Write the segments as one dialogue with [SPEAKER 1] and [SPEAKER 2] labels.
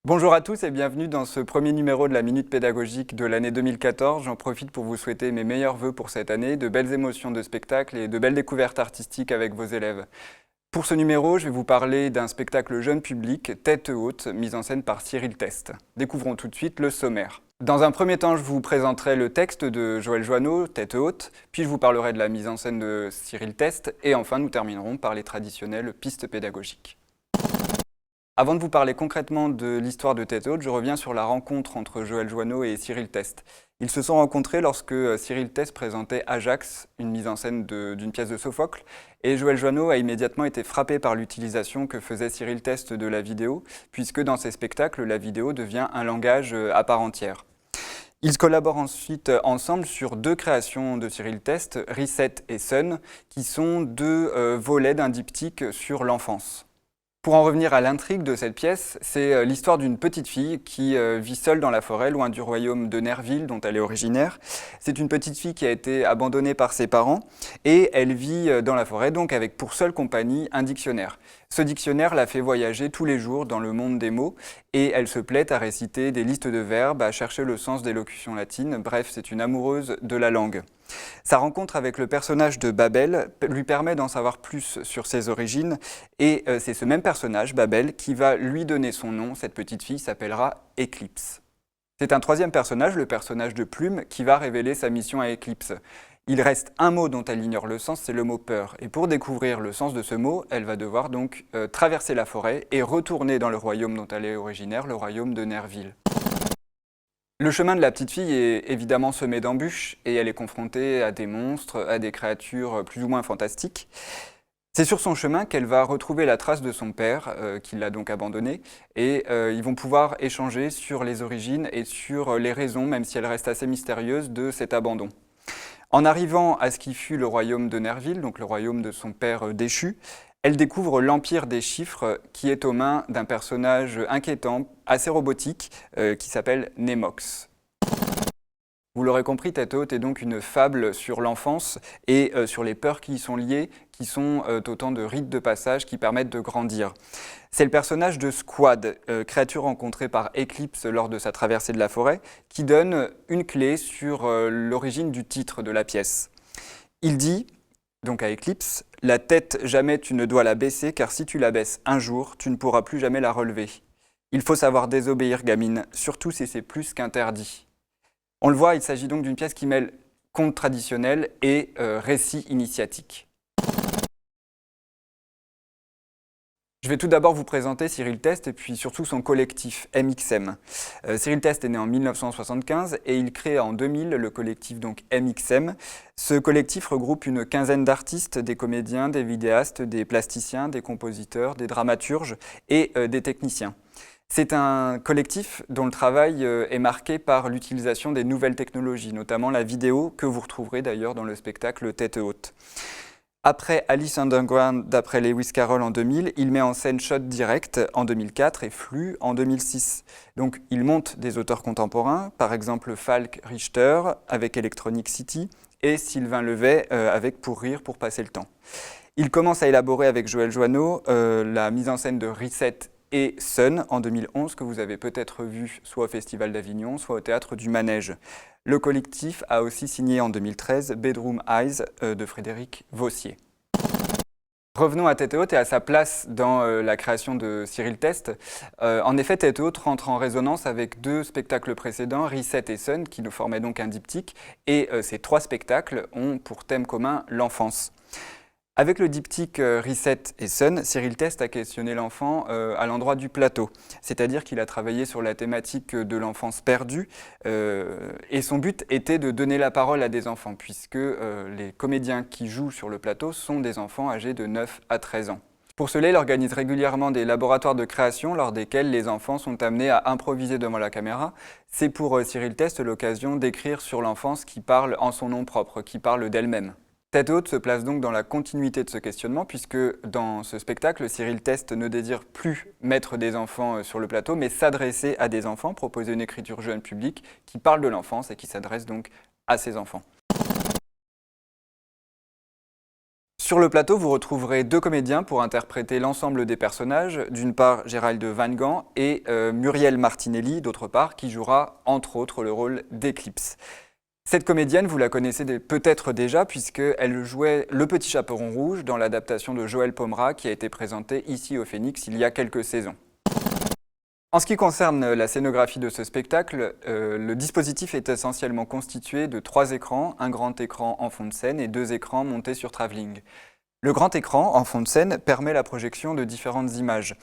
[SPEAKER 1] Bonjour à tous et bienvenue dans ce premier numéro de la Minute Pédagogique de l'année 2014. J'en profite pour vous souhaiter mes meilleurs vœux pour cette année, de belles émotions de spectacle et de belles découvertes artistiques avec vos élèves. Pour ce numéro, je vais vous parler d'un spectacle jeune public, Tête haute, mis en scène par Cyril Test. Découvrons tout de suite le sommaire. Dans un premier temps, je vous présenterai le texte de Joël Joanneau, Tête haute, puis je vous parlerai de la mise en scène de Cyril Test, et enfin nous terminerons par les traditionnelles pistes pédagogiques. Avant de vous parler concrètement de l'histoire de Tête haute, je reviens sur la rencontre entre Joël Joanneau et Cyril Test. Ils se sont rencontrés lorsque Cyril Test présentait Ajax, une mise en scène d'une pièce de Sophocle, et Joël Joanneau a immédiatement été frappé par l'utilisation que faisait Cyril Test de la vidéo, puisque dans ses spectacles, la vidéo devient un langage à part entière. Ils collaborent ensuite ensemble sur deux créations de Cyril Test, Reset et Sun, qui sont deux volets d'un diptyque sur l'enfance. Pour en revenir à l'intrigue de cette pièce, c'est l'histoire d'une petite fille qui vit seule dans la forêt, loin du royaume de Nerville, dont elle est originaire. C'est une petite fille qui a été abandonnée par ses parents et elle vit dans la forêt, donc avec pour seule compagnie un dictionnaire. Ce dictionnaire la fait voyager tous les jours dans le monde des mots et elle se plaît à réciter des listes de verbes, à chercher le sens des locutions latines. Bref, c'est une amoureuse de la langue. Sa rencontre avec le personnage de Babel lui permet d'en savoir plus sur ses origines et c'est ce même personnage, Babel, qui va lui donner son nom. Cette petite fille s'appellera Eclipse. C'est un troisième personnage, le personnage de Plume, qui va révéler sa mission à Eclipse. Il reste un mot dont elle ignore le sens, c'est le mot peur. Et pour découvrir le sens de ce mot, elle va devoir donc traverser la forêt et retourner dans le royaume dont elle est originaire, le royaume de Nerville. Le chemin de la petite fille est évidemment semé d'embûches et elle est confrontée à des monstres, à des créatures plus ou moins fantastiques. C'est sur son chemin qu'elle va retrouver la trace de son père, qui l'a donc abandonnée, et ils vont pouvoir échanger sur les origines et sur les raisons, même si elles restent assez mystérieuses, de cet abandon. En arrivant à ce qui fut le royaume de Nerville, donc le royaume de son père déchu, elle découvre l'Empire des chiffres qui est aux mains d'un personnage inquiétant, assez robotique, qui s'appelle Nemox. Vous l'aurez compris, Tête haute est donc une fable sur l'enfance et sur les peurs qui y sont liées, qui sont autant de rites de passage qui permettent de grandir. C'est le personnage de Squad, créature rencontrée par Eclipse lors de sa traversée de la forêt, qui donne une clé sur l'origine du titre de la pièce. Il dit, donc à Eclipse, « La tête, jamais tu ne dois la baisser, car si tu la baisses un jour, tu ne pourras plus jamais la relever. Il faut savoir désobéir, gamine, surtout si c'est plus qu'interdit. » On le voit, il s'agit donc d'une pièce qui mêle conte traditionnel et récit initiatique. Je vais tout d'abord vous présenter Cyril Test et puis surtout son collectif MXM. Cyril Test est né en 1975 et il crée en 2000 le collectif donc MXM. Ce collectif regroupe une quinzaine d'artistes, des comédiens, des vidéastes, des plasticiens, des compositeurs, des dramaturges et des techniciens. C'est un collectif dont le travail est marqué par l'utilisation des nouvelles technologies, notamment la vidéo que vous retrouverez d'ailleurs dans le spectacle Tête haute. Après Alice Underground d'après Lewis Carroll en 2000, il met en scène Shot Direct en 2004 et Flux en 2006. Donc il monte des auteurs contemporains, par exemple Falk Richter avec Electronic City et Sylvain Levet avec Pour rire, pour passer le temps. Il commence à élaborer avec Joël Joanneau la mise en scène de Reset et Sun en 2011, que vous avez peut-être vu soit au Festival d'Avignon, soit au Théâtre du Manège. Le collectif a aussi signé en 2013 Bedroom Eyes de Frédéric Vaussier. Revenons à Tête haute et à sa place dans la création de Cyril Test. En effet, Tête haute rentre en résonance avec deux spectacles précédents, Reset et Sun, qui nous formaient donc un diptyque, et ces trois spectacles ont pour thème commun l'enfance. Avec le diptyque Reset et Sun, Cyril Test a questionné l'enfant à l'endroit du plateau, c'est-à-dire qu'il a travaillé sur la thématique de l'enfance perdue et son but était de donner la parole à des enfants puisque les comédiens qui jouent sur le plateau sont des enfants âgés de 9 à 13 ans. Pour cela, il organise régulièrement des laboratoires de création lors desquels les enfants sont amenés à improviser devant la caméra. C'est pour Cyril Test l'occasion d'écrire sur l'enfance qui parle en son nom propre, qui parle d'elle-même. Tête haute se place donc dans la continuité de ce questionnement puisque dans ce spectacle, Cyril Test ne désire plus mettre des enfants sur le plateau mais s'adresser à des enfants, proposer une écriture jeune public qui parle de l'enfance et qui s'adresse donc à ces enfants. Sur le plateau, vous retrouverez deux comédiens pour interpréter l'ensemble des personnages. D'une part, Gérald Van Gand et Muriel Martinelli, d'autre part, qui jouera entre autres le rôle d'Eclipse. Cette comédienne, vous la connaissez peut-être déjà puisqu'elle jouait le Petit Chaperon Rouge dans l'adaptation de Joël Pomera qui a été présentée ici au Phénix il y a quelques saisons. En ce qui concerne la scénographie de ce spectacle, le dispositif est essentiellement constitué de 3 écrans, un grand écran en fond de scène et 2 écrans montés sur travelling. Le grand écran en fond de scène permet la projection de différentes images.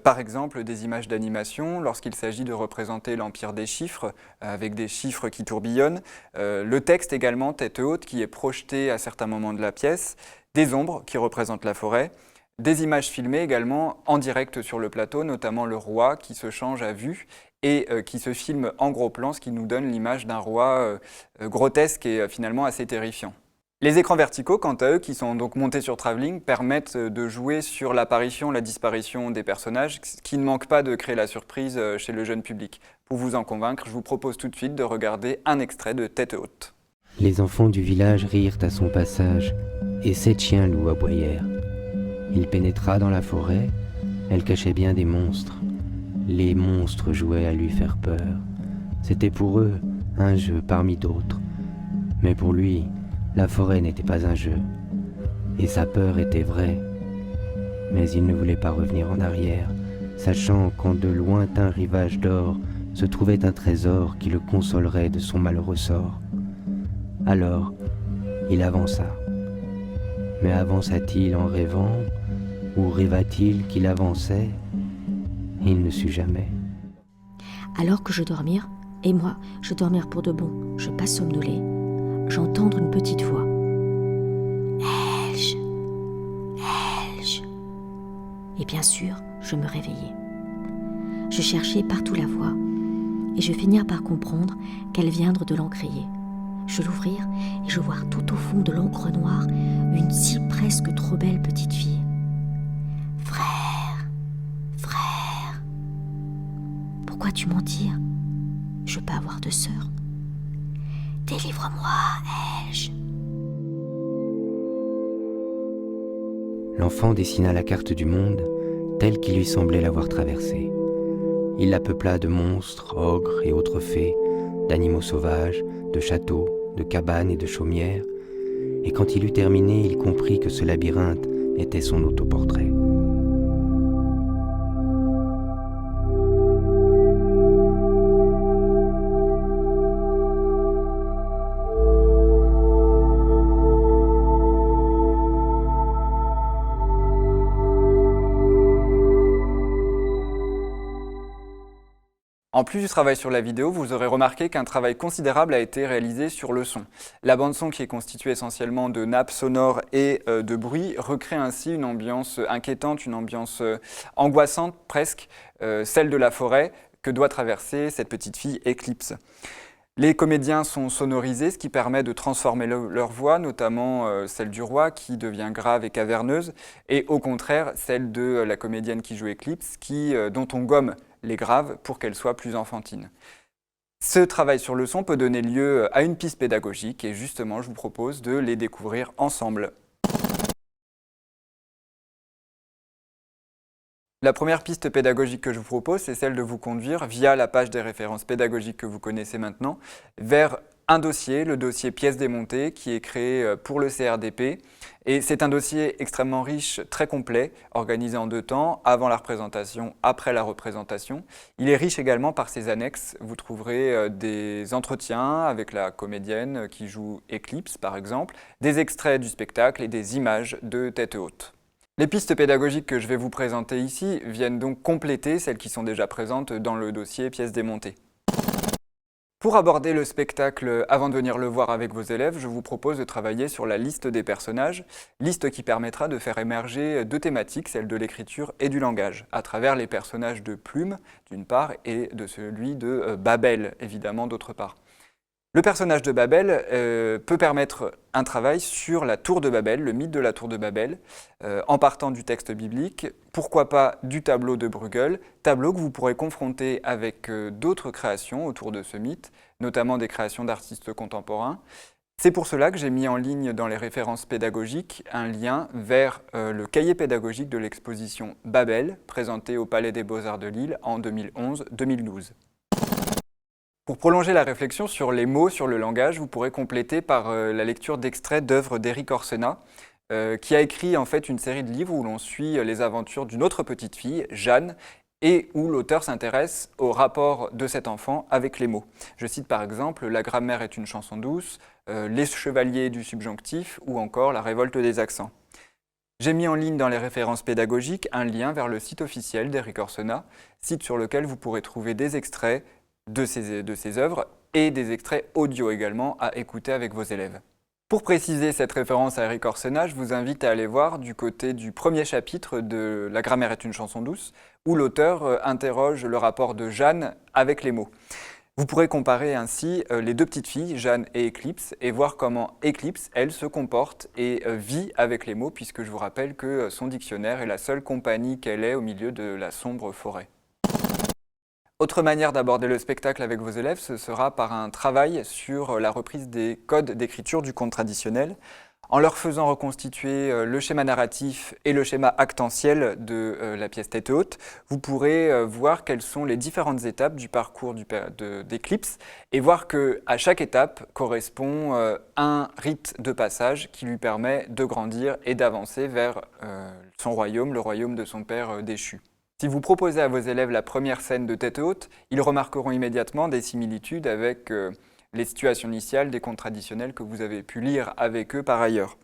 [SPEAKER 1] Par exemple, des images d'animation lorsqu'il s'agit de représenter l'empire des chiffres, avec des chiffres qui tourbillonnent. Le texte également, tête haute, qui est projeté à certains moments de la pièce. Des ombres qui représentent la forêt. Des images filmées également en direct sur le plateau, notamment le roi qui se change à vue et qui se filme en gros plan, ce qui nous donne l'image d'un roi grotesque et finalement assez terrifiant. Les écrans verticaux, quant à eux, qui sont donc montés sur travelling, permettent de jouer sur l'apparition, la disparition des personnages, ce qui ne manque pas de créer la surprise chez le jeune public. Pour vous en convaincre, je vous propose tout de suite de regarder un extrait de Tête haute.
[SPEAKER 2] Les enfants du village rirent à son passage, et 7 chiens loups aboyèrent. Il pénétra dans la forêt, elle cachait bien des monstres. Les monstres jouaient à lui faire peur. C'était pour eux un jeu parmi d'autres. Mais pour lui, la forêt n'était pas un jeu. Et sa peur était vraie. Mais il ne voulait pas revenir en arrière, sachant qu'en de lointains rivages d'or se trouvait un trésor qui le consolerait de son malheureux sort. Alors, il avança. Mais avança-t-il en rêvant, ou rêva-t-il qu'il avançait? Il ne sut jamais.
[SPEAKER 3] Alors que je dormir, et moi, je dormir pour de bon, je pas somnolé, j'entendre une petite voix. Elge, Elge. Et bien sûr, je me réveillai. Je cherchai partout la voix, et je finis par comprendre qu'elle viendrait de l'encrier. Je l'ouvrir, et je vois tout au fond de l'encre noire une si presque trop belle petite fille. Frère, frère, pourquoi tu mentir? Je peux avoir de sœur. Délivre-moi, Elge.
[SPEAKER 2] L'enfant dessina la carte du monde telle qu'il lui semblait l'avoir traversée. Il la peupla de monstres, ogres et autres fées, d'animaux sauvages, de châteaux, de cabanes et de chaumières, et quand il eut terminé, il comprit que ce labyrinthe était son autoportrait.
[SPEAKER 1] En plus du travail sur la vidéo, vous aurez remarqué qu'un travail considérable a été réalisé sur le son. La bande-son, qui est constituée essentiellement de nappes sonores et de bruit, recrée ainsi une ambiance inquiétante, une ambiance angoissante presque, celle de la forêt que doit traverser cette petite fille Eclipse. Les comédiens sont sonorisés, ce qui permet de transformer leur voix, notamment celle du roi qui devient grave et caverneuse, et au contraire celle de la comédienne qui joue Eclipse, dont on gomme les graves pour qu'elles soient plus enfantines. Ce travail sur le son peut donner lieu à une piste pédagogique et justement je vous propose de les découvrir ensemble. La première piste pédagogique que je vous propose, c'est celle de vous conduire via la page des références pédagogiques que vous connaissez maintenant, vers un dossier, le dossier pièces démontées, qui est créé pour le CRDP. Et c'est un dossier extrêmement riche, très complet, organisé en 2 temps, avant la représentation, après la représentation. Il est riche également par ses annexes. Vous trouverez des entretiens avec la comédienne qui joue Eclipse, par exemple, des extraits du spectacle et des images de Tête haute. Les pistes pédagogiques que je vais vous présenter ici viennent donc compléter celles qui sont déjà présentes dans le dossier pièces démontées. Pour aborder le spectacle avant de venir le voir avec vos élèves, je vous propose de travailler sur la liste des personnages, liste qui permettra de faire émerger 2 thématiques, celle de l'écriture et du langage, à travers les personnages de Plume, d'une part, et de celui de Babel, évidemment, d'autre part. Le personnage de Babel peut permettre un travail sur la tour de Babel, le mythe de la tour de Babel, en partant du texte biblique, pourquoi pas du tableau de Bruegel, tableau que vous pourrez confronter avec d'autres créations autour de ce mythe, notamment des créations d'artistes contemporains. C'est pour cela que j'ai mis en ligne dans les références pédagogiques un lien vers le cahier pédagogique de l'exposition Babel, présentée au Palais des Beaux-Arts de Lille en 2011-2012. Pour prolonger la réflexion sur les mots, sur le langage, vous pourrez compléter par la lecture d'extraits d'œuvres d'Éric Orsena, qui a écrit en fait une série de livres où l'on suit les aventures d'une autre petite fille, Jeanne, et où l'auteur s'intéresse au rapport de cet enfant avec les mots. Je cite par exemple « La grammaire est une chanson douce »,« Les chevaliers du subjonctif » ou encore « La révolte des accents ». J'ai mis en ligne dans les références pédagogiques un lien vers le site officiel d'Éric Orsena, site sur lequel vous pourrez trouver des extraits de ces œuvres et des extraits audio également à écouter avec vos élèves. Pour préciser cette référence à Éric Orsena, je vous invite à aller voir du côté du premier chapitre de « La grammaire est une chanson douce » où l'auteur interroge le rapport de Jeanne avec les mots. Vous pourrez comparer ainsi les deux petites filles, Jeanne et Éclipse, et voir comment Éclipse, elle, se comporte et vit avec les mots, puisque je vous rappelle que son dictionnaire est la seule compagnie qu'elle ait au milieu de la sombre forêt. Autre manière d'aborder le spectacle avec vos élèves, ce sera par un travail sur la reprise des codes d'écriture du conte traditionnel, en leur faisant reconstituer le schéma narratif et le schéma actentiel de la pièce Tête haute. Vous pourrez voir quelles sont les différentes étapes du parcours d'Éclipse et voir qu'à chaque étape correspond un rite de passage qui lui permet de grandir et d'avancer vers son royaume, le royaume de son père déchu. Si vous proposez à vos élèves la première scène de Tête haute, ils remarqueront immédiatement des similitudes avec les situations initiales des contes traditionnels que vous avez pu lire avec eux par ailleurs.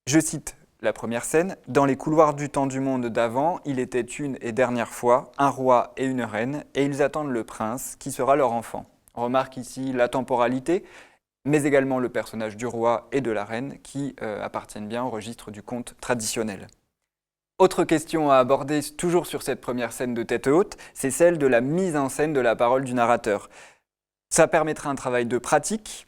[SPEAKER 1] Je cite la première scène. « Dans les couloirs du temps du monde d'avant, il était une et dernière fois un roi et une reine, et ils attendent le prince, qui sera leur enfant. » On remarque ici la temporalité, mais également le personnage du roi et de la reine qui appartiennent bien au registre du conte traditionnel. Autre question à aborder toujours sur cette première scène de Tête haute, c'est celle de la mise en scène de la parole du narrateur. Ça permettra un travail de pratique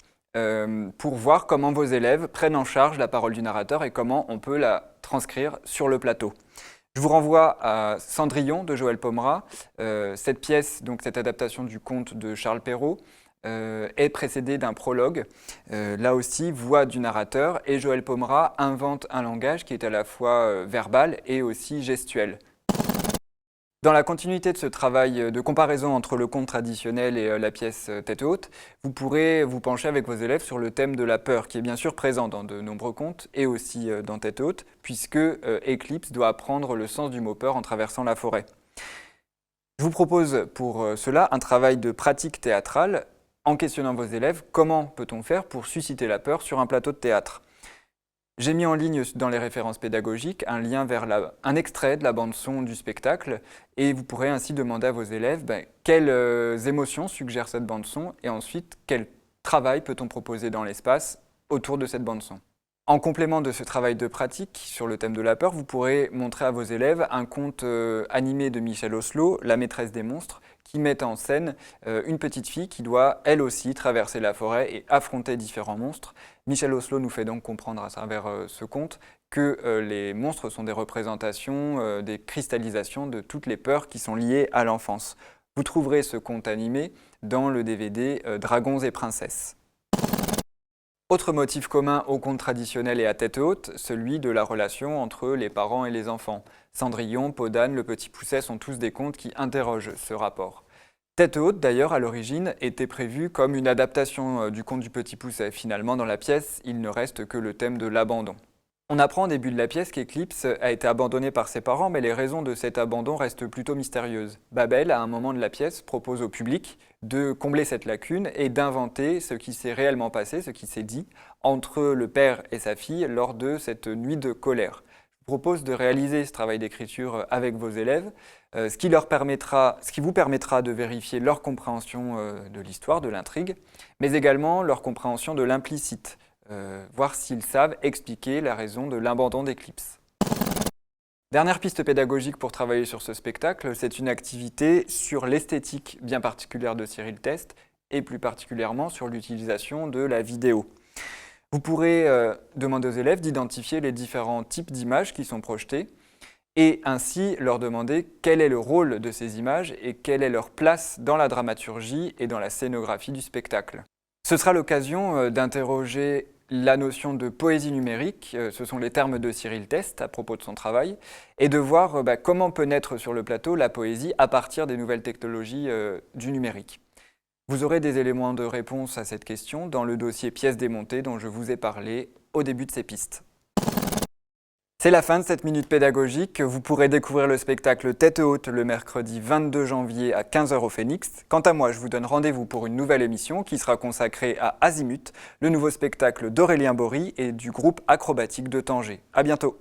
[SPEAKER 1] pour voir comment vos élèves prennent en charge la parole du narrateur et comment on peut la transcrire sur le plateau. Je vous renvoie à Cendrillon de Joël Pomera. Cette pièce, donc cette adaptation du conte de Charles Perrault, est précédée d'un prologue, là aussi voix du narrateur, et Joël Pomera invente un langage qui est à la fois verbal et aussi gestuel. Dans la continuité de ce travail de comparaison entre le conte traditionnel et la pièce Tête haute, vous pourrez vous pencher avec vos élèves sur le thème de la peur, qui est bien sûr présent dans de nombreux contes et aussi dans Tête haute, puisque Éclipse doit apprendre le sens du mot peur en traversant la forêt. Je vous propose pour cela un travail de pratique théâtrale en questionnant vos élèves, comment peut-on faire pour susciter la peur sur un plateau de théâtre ? J'ai mis en ligne dans les références pédagogiques un lien vers un extrait de la bande-son du spectacle et vous pourrez ainsi demander à vos élèves quelles émotions suggère cette bande-son et ensuite quel travail peut-on proposer dans l'espace autour de cette bande-son. En complément de ce travail de pratique sur le thème de la peur, vous pourrez montrer à vos élèves un conte animé de Michel Oslo, La maîtresse des monstres, qui met en scène une petite fille qui doit, elle aussi, traverser la forêt et affronter différents monstres. Michel Oslo nous fait donc comprendre à travers ce conte que les monstres sont des représentations, des cristallisations de toutes les peurs qui sont liées à l'enfance. Vous trouverez ce conte animé dans le DVD Dragons et princesses. Autre motif commun au conte traditionnel et à Tête haute, celui de la relation entre les parents et les enfants. Cendrillon, Peau d'âne, Le Petit Poucet sont tous des contes qui interrogent ce rapport. Tête haute, d'ailleurs, à l'origine, était prévue comme une adaptation du conte du Petit Poucet. Finalement, dans la pièce, il ne reste que le thème de l'abandon. On apprend au début de la pièce qu'Éclipse a été abandonnée par ses parents, mais les raisons de cet abandon restent plutôt mystérieuses. Babel, à un moment de la pièce, propose au public de combler cette lacune et d'inventer ce qui s'est réellement passé, ce qui s'est dit, entre le père et sa fille lors de cette nuit de colère. Je vous propose de réaliser ce travail d'écriture avec vos élèves, ce qui vous permettra de vérifier leur compréhension de l'histoire, de l'intrigue, mais également leur compréhension de l'implicite. Voir s'ils savent expliquer la raison de l'abandon d'Éclipse. Dernière piste pédagogique pour travailler sur ce spectacle, c'est une activité sur l'esthétique bien particulière de Cyril Teste et plus particulièrement sur l'utilisation de la vidéo. Vous pourrez demander aux élèves d'identifier les différents types d'images qui sont projetées et ainsi leur demander quel est le rôle de ces images et quelle est leur place dans la dramaturgie et dans la scénographie du spectacle. Ce sera l'occasion d'interroger la notion de poésie numérique, ce sont les termes de Cyril Teste à propos de son travail, et de voir comment peut naître sur le plateau la poésie à partir des nouvelles technologies du numérique. Vous aurez des éléments de réponse à cette question dans le dossier pièces démontées dont je vous ai parlé au début de ces pistes. C'est la fin de cette minute pédagogique. Vous pourrez découvrir le spectacle Tête haute le mercredi 22 janvier à 15h au Phénix. Quant à moi, je vous donne rendez-vous pour une nouvelle émission qui sera consacrée à Azimut, le nouveau spectacle d'Aurélien Bory et du groupe acrobatique de Tanger. À bientôt.